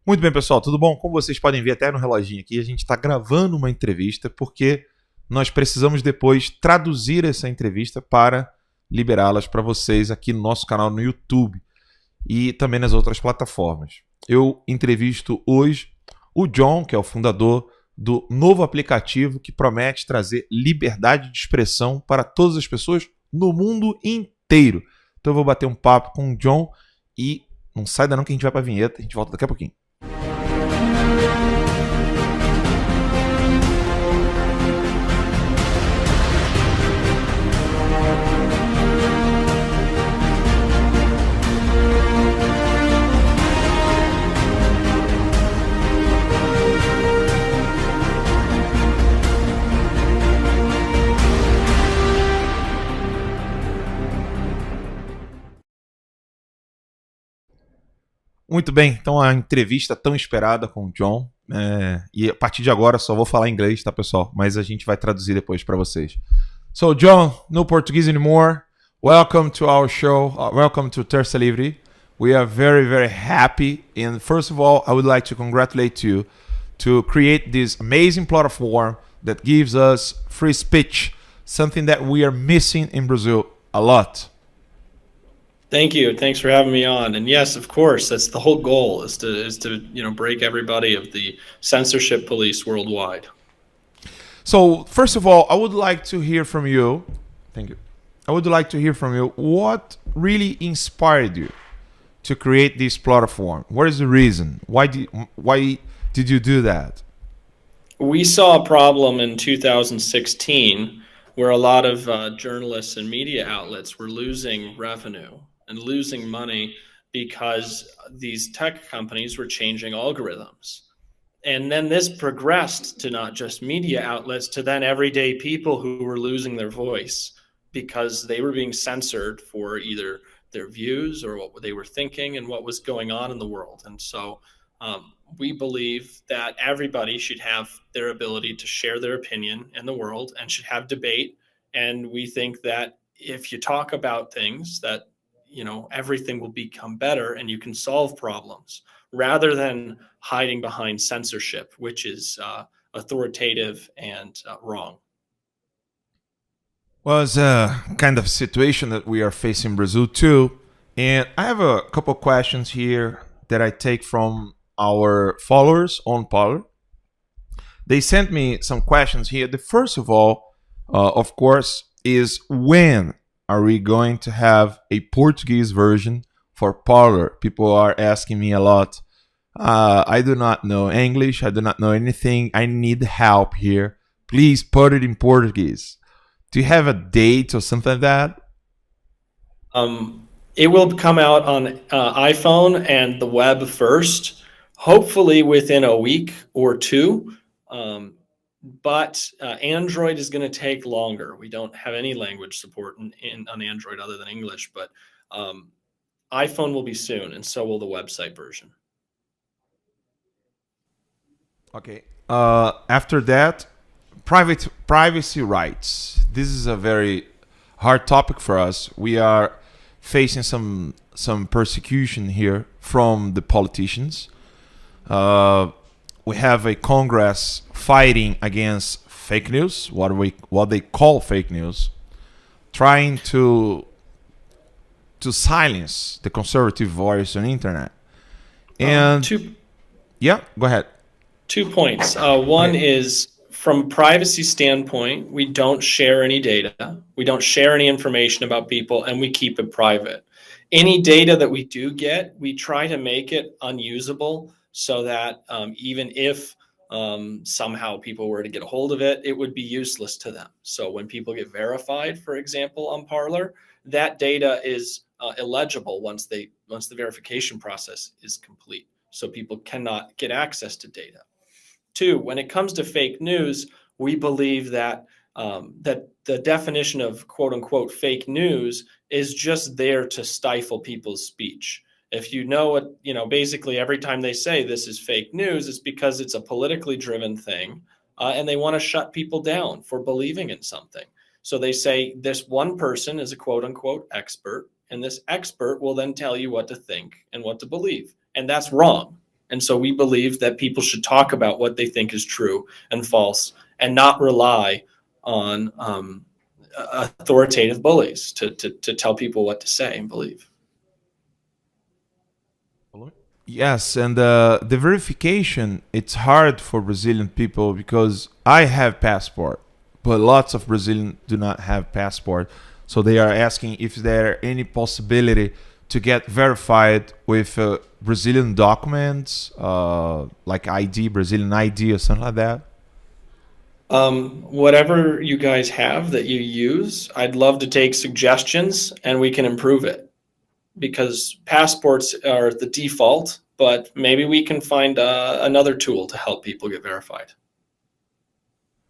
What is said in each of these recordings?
Muito bem, pessoal, tudo bom? Como vocês podem ver até no reloginho aqui, a gente está gravando uma entrevista porque nós precisamos depois traduzir essa entrevista para liberá-las para vocês aqui no nosso canal no YouTube e também nas outras plataformas. Eu entrevisto hoje o John, que é o fundador do novo aplicativo que promete trazer liberdade de expressão para todas as pessoas no mundo inteiro. Então eu vou bater um papo com o John e não sai daí não que a gente vai para a vinheta, a gente volta daqui a pouquinho. Muito bem, então a entrevista tão esperada com o John. E a partir de agora só vou falar inglês, tá, pessoal? Mas a gente vai traduzir depois para vocês. So, John, no Portuguese anymore. Welcome to our show. Welcome to Terça-Livre. We are very, very happy. And first of all, I would like to congratulate you to create this amazing platform that gives us free speech, something that we are missing in Brazil a lot. Thank you. Thanks for having me on. And yes, of course, that's the whole goal is to break everybody of the censorship police worldwide. So, first of all, I would like to hear from you. Thank you. I would like to hear from you what really inspired you to create this platform. What is the reason? Why did you do that? We saw a problem in 2016 where a lot of journalists and media outlets were losing revenue and losing money because these tech companies were changing algorithms. And then this progressed to not just media outlets, to then everyday people who were losing their voice because they were being censored for either their views or what they were thinking and what was going on in the world. And so we believe that everybody should have their ability to share their opinion in the world and should have debate. And we think that if you talk about things that, everything will become better and you can solve problems rather than hiding behind censorship, which is authoritative and wrong. Well, it's a kind of situation that we are facing in Brazil too. And I have a couple questions here that I take from our followers on PARLER. They sent me some questions here. The first of all, of course, is when are we going to have a Portuguese version for PARLER? People are asking me a lot. I do not know English. I do not know anything. I need help here. Please put it in Portuguese. Do you have a date or something like that? It will come out on iPhone and the web first, hopefully within a week or two. But Android is going to take longer. We don't have any language support on Android other than English, but iPhone will be soon, and so will the website version. Okay. After that, privacy rights. This is a very hard topic for us. We are facing some persecution here from the politicians. We have a Congress fighting against fake news, what they call fake news, trying to silence the conservative voice on the internet. And yeah, go ahead. 2 points. One is from a privacy standpoint, we don't share any data. We don't share any information about people, and we keep it private. Any data that we do get, we try to make it unusable so that even if somehow people were to get a hold of it, it would be useless to them. So when people get verified, for example, on PARLER, that data is illegible once the verification process is complete. So people cannot get access to data. Two, when it comes to fake news, we believe that that the definition of quote unquote fake news is just there to stifle people's speech. If you know what, basically every time they say this is fake news, it's because it's a politically driven thing and they want to shut people down for believing in something. So they say this one person is a quote unquote expert, and this expert will then tell you what to think and what to believe. And that's wrong. And so we believe that people should talk about what they think is true and false, and not rely on authoritative bullies to tell people what to say and believe. Yes, and the verification, it's hard for Brazilian people because I have passport, but lots of Brazilians do not have passport. So they are asking if there any possibility to get verified with Brazilian documents, like ID, Brazilian ID or something like that. Whatever you guys have that you use, I'd love to take suggestions and we can improve it, because passports are the default, but maybe we can find another tool to help people get verified.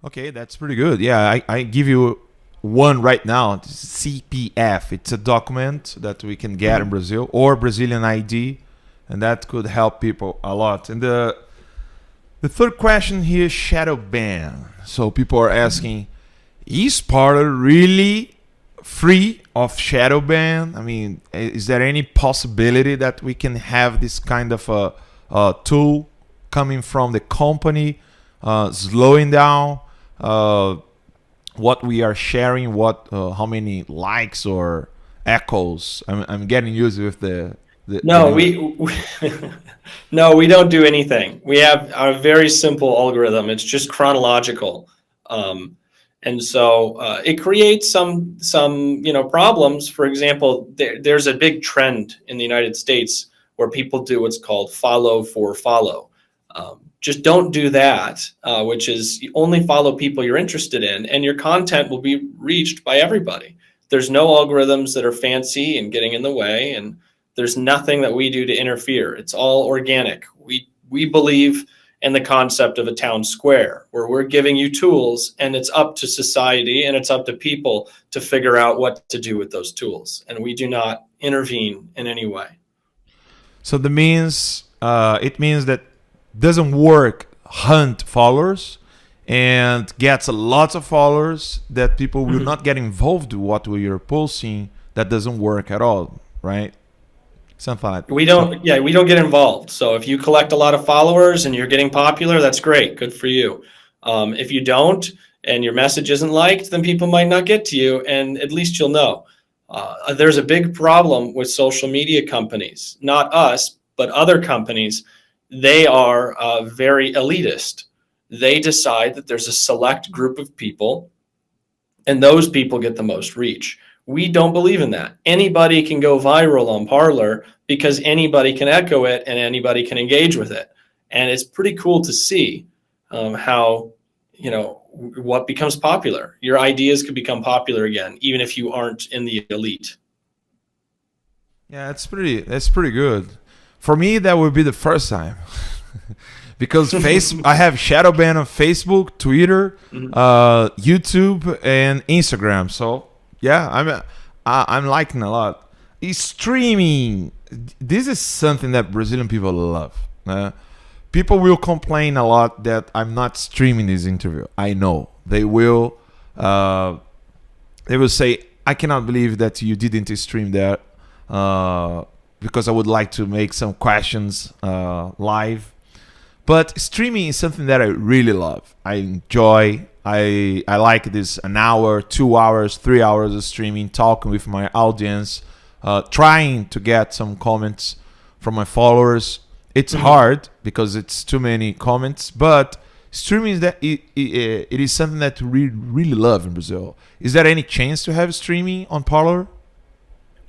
Okay, that's pretty good. Yeah, I give you one right now, CPF. It's a document that we can get in Brazil, or Brazilian ID, and that could help people a lot. And the third question here is shadow ban. So people are asking, is Parler really free of shadow ban? I mean, is there any possibility that we can have this kind of a tool coming from the company, slowing down what we are sharing, how many likes or echoes? I'm getting used with the no, no, we don't do anything. We have a very simple algorithm. It's just chronological. And so it creates some problems. For example, there's a big trend in the United States where people do what's called follow for follow. Just don't do that, which is you only follow people you're interested in, and your content will be reached by everybody. There's no algorithms that are fancy and getting in the way, and there's nothing that we do to interfere. It's all organic. We believe in the concept of a town square, where we're giving you tools, and it's up to society and it's up to people to figure out what to do with those tools. And we do not intervene in any way. So it means that doesn't work hunt followers and gets lots of followers that people will not get involved with what we are posting. That doesn't work at all, right? Something like that. We don't get involved. So if you collect a lot of followers and you're getting popular, that's great. Good for you. If you don't and your message isn't liked, then people might not get to you, and at least you'll know. There's a big problem with social media companies, not us, but other companies. They are very elitist. They decide that there's a select group of people, and those people get the most reach. We don't believe in that. Anybody can go viral on Parler because anybody can echo it and anybody can engage with it. And it's pretty cool to see how, what becomes popular. Your ideas could become popular again, even if you aren't in the elite. Yeah, that's pretty good. For me, that would be the first time. Because I have shadow ban on Facebook, Twitter, YouTube, and Instagram. So yeah, I'm liking a lot. Streaming. This is something that Brazilian people love. People will complain a lot that I'm not streaming this interview. I know they will. They will say, "I cannot believe that you didn't stream that," because I would like to make some questions live. But streaming is something that I really love. I enjoy. I like this 1 hour, 2 hours, 3 hours of streaming, talking with my audience, trying to get some comments from my followers. It's hard because it's too many comments, but streaming it is something that we really love in Brazil. Is there any chance to have streaming on Parler?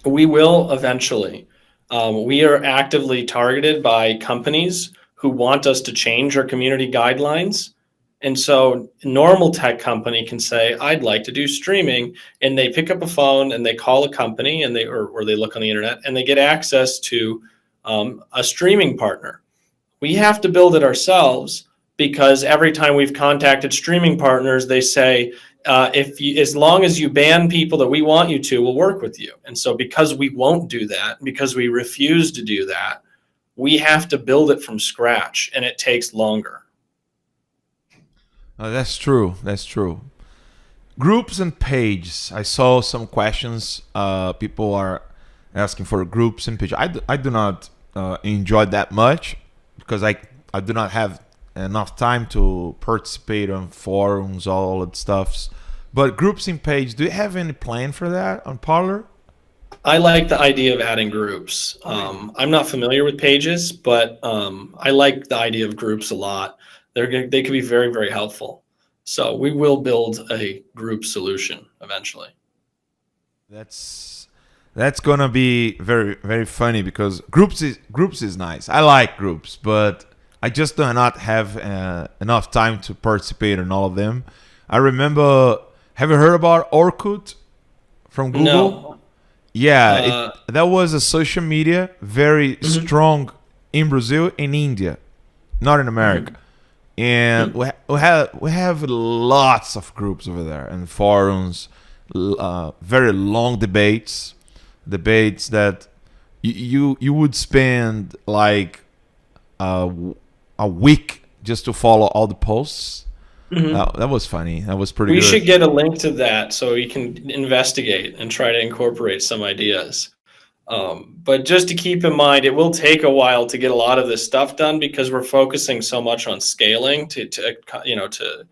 We will eventually. We are actively targeted by companies who want us to change our community guidelines. And so a normal tech company can say, I'd like to do streaming, and they pick up a phone and they call a company and or they look on the internet and they get access to a streaming partner. We have to build it ourselves, because every time we've contacted streaming partners, they say, as long as you ban people that we want you to, we'll work with you. And so because we won't do that, because we refuse to do that, we have to build it from scratch, and it takes longer. That's true. That's true. Groups and pages. I saw some questions. People are asking for groups and pages. I do not enjoy that much, because I do not have enough time to participate on forums, all that stuff. But groups in page, do you have any plan for that on Parlor? I like the idea of adding groups. I'm not familiar with pages, but I like the idea of groups a lot. They can be very, very helpful. So we will build a group solution eventually. That's gonna be very, very funny, because groups is nice. I like groups, but I just do not have enough time to participate in all of them. I remember, have you heard about Orkut from Google? No. Yeah, that was a social media very strong in Brazil and India, not in America. And we have lots of groups over there and forums, very long debates that you would spend like a week just to follow all the posts. That was funny. That was pretty good. We should get a link to that so we can investigate and try to incorporate some ideas. But just to keep in mind, it will take a while to get a lot of this stuff done, because we're focusing so much on scaling to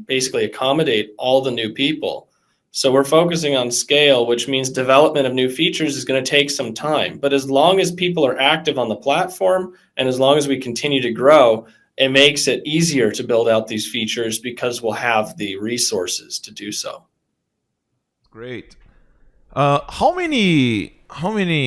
basically accommodate all the new people. So we're focusing on scale, which means development of new features is going to take some time. But as long as people are active on the platform, and as long as we continue to grow, it makes it easier to build out these features, because we'll have the resources to do so. Great. How many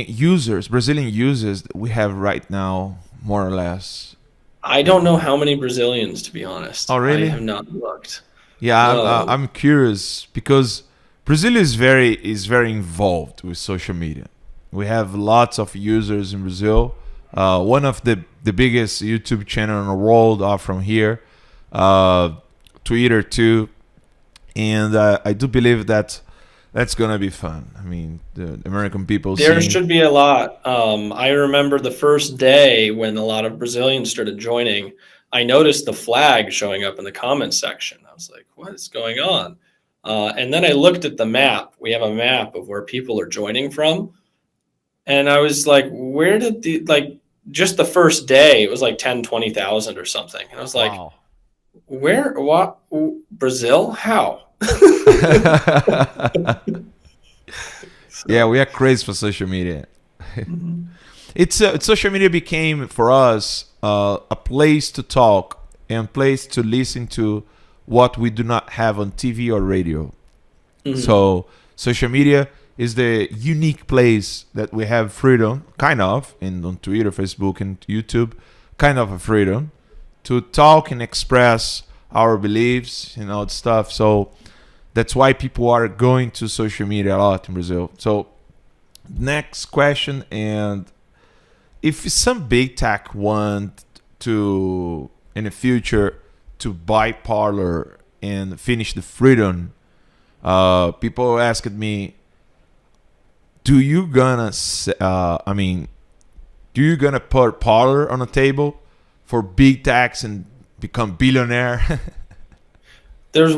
users, Brazilian users, we have right now, more or less? I don't know how many Brazilians, to be honest. Oh, really? I have not looked. Yeah, I'm curious, because Brazil is very involved with social media. We have lots of users in Brazil. One of the biggest YouTube channel in the world are from here. Twitter too, and I do believe that that's gonna be fun. I mean, the American people. There should be a lot. I remember the first day when a lot of Brazilians started joining, I noticed the flag showing up in the comments section. I was like, what is going on? And then I looked at the map. We have a map of where people are joining from. And I was like, where did just the first day, it was like 10, 20,000 or something. And I was like, wow. Where, what, Brazil? How? Yeah, we are crazy for social media. It's social media became for us a place to talk and place to listen to what we do not have on TV or radio. So social media is the unique place that we have freedom, kind of, on Twitter, Facebook, and YouTube, kind of a freedom to talk and express our beliefs and all that stuff. So that's why people are going to social media a lot in Brazil. So next question, and if some big tech want to, in the future, to buy Parler and finish the freedom, people asked me, do you gonna put Parler on the table for big techs and become billionaire? There's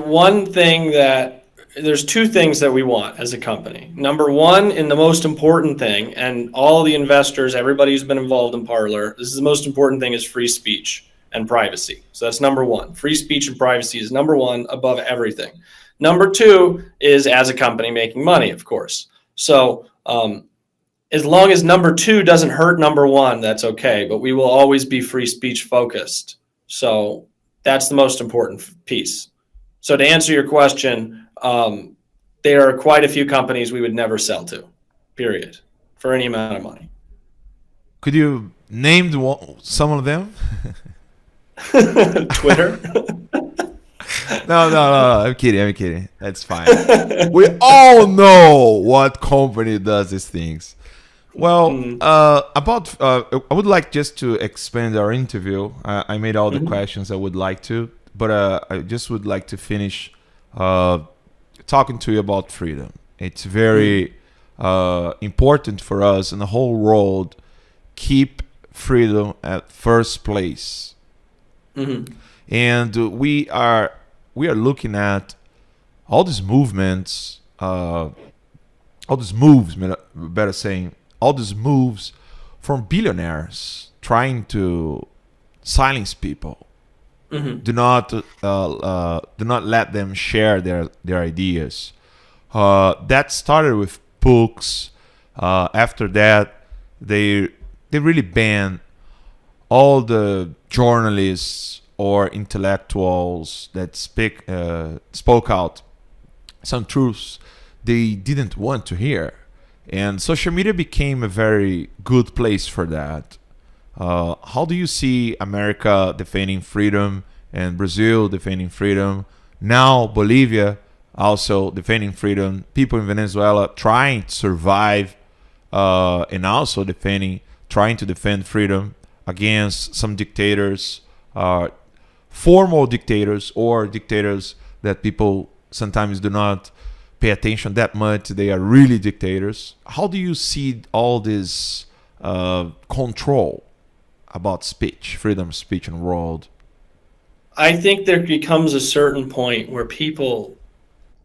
two things that we want as a company. Number one, and the most important thing, and all the investors, everybody who's been involved in Parler, this is the most important thing, is free speech and privacy. So that's number one. Free speech and privacy is number one above everything. Number two is, as a company, making money, of course. So as long as number two doesn't hurt number one, that's okay. But we will always be free speech focused. So that's the most important piece. So to answer your question, there are quite a few companies we would never sell to, period, for any amount of money. Could you name some of them? Twitter? No, I'm kidding. That's fine. We all know what company does these things. Well, I would like just to expand our interview. I made all the questions I would like to, but I just would like to finish talking to you about freedom. It's very important for us in the whole world. Keep freedom at first place. And we are looking at all these movements, all these moves from billionaires trying to silence people. Do not let them share their ideas. That started with books. After that, they really banned all the journalists or intellectuals that spoke out some truths they didn't want to hear. And social media became a very good place for that. How do you see America defending freedom and Brazil defending freedom? Now Bolivia also defending freedom. People in Venezuela trying to survive and also trying to defend freedom against some dictators, formal dictators or dictators that people sometimes do not pay attention that much. They are really dictators. How do you see all this control about speech, freedom of speech in the world? I think there becomes a certain point where people,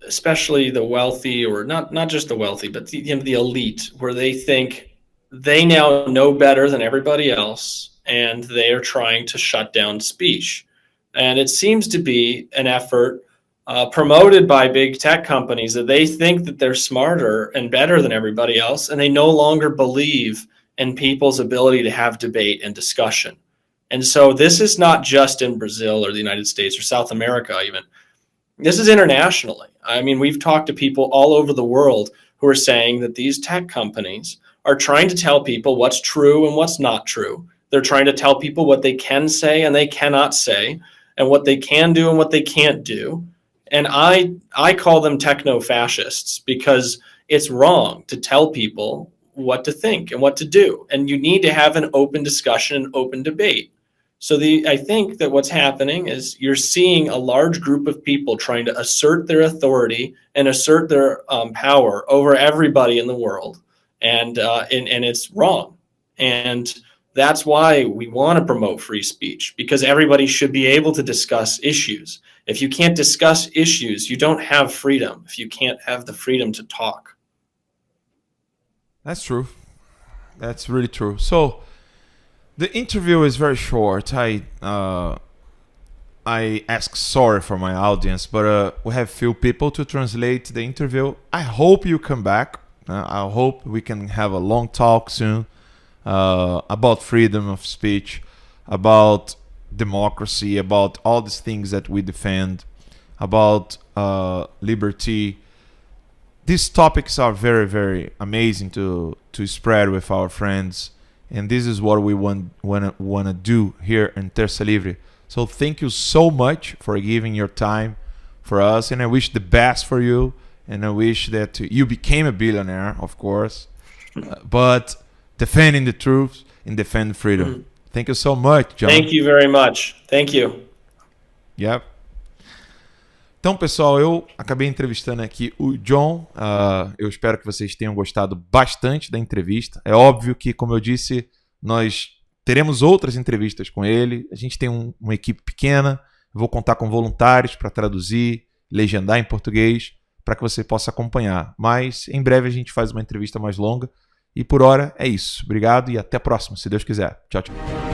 especially the wealthy, or not just the wealthy, but the elite, where they think they now know better than everybody else, and they are trying to shut down speech. And it seems to be an effort promoted by big tech companies that they think that they're smarter and better than everybody else, and they no longer believe in people's ability to have debate and discussion. And so this is not just in Brazil or the United States or South America even. This is internationally. I mean, we've talked to people all over the world who are saying that these tech companies are trying to tell people what's true and what's not true. They're trying to tell people what they can say and they cannot say, and what they can do and what they can't do. And I call them techno-fascists, because it's wrong to tell people what to think and what to do. And you need to have an open discussion and open debate. So I think that what's happening is you're seeing a large group of people trying to assert their authority and assert their power over everybody in the world. And it's wrong. And that's why we want to promote free speech, because everybody should be able to discuss issues. If you can't discuss issues, you don't have freedom. If you can't have the freedom to talk. That's true. That's really true. So the interview is very short. I ask sorry for my audience, but we have few people to translate the interview. I hope you come back. I hope we can have a long talk soon about freedom of speech, about democracy, about all these things that we defend, about liberty. These topics are very, very amazing to spread with our friends, and this is what we want to do here in Terça-Livre. So thank you so much for giving your time for us, and I wish the best for you, and I wish that you became a billionaire, of course, but defending the truth and defend freedom. Thank you so much, John. Thank you very much. Thank you. Yep. Então, pessoal, eu acabei entrevistando aqui o John. Eu espero que vocês tenham gostado bastante da entrevista. É óbvio que, como eu disse, nós teremos outras entrevistas com ele. A gente tem uma equipe pequena. Eu vou contar com voluntários para traduzir, legendar em português, para que você possa acompanhar. Mas, em breve, a gente faz uma entrevista mais longa. E por hora, é isso. Obrigado e até a próxima, se Deus quiser. Tchau, tchau.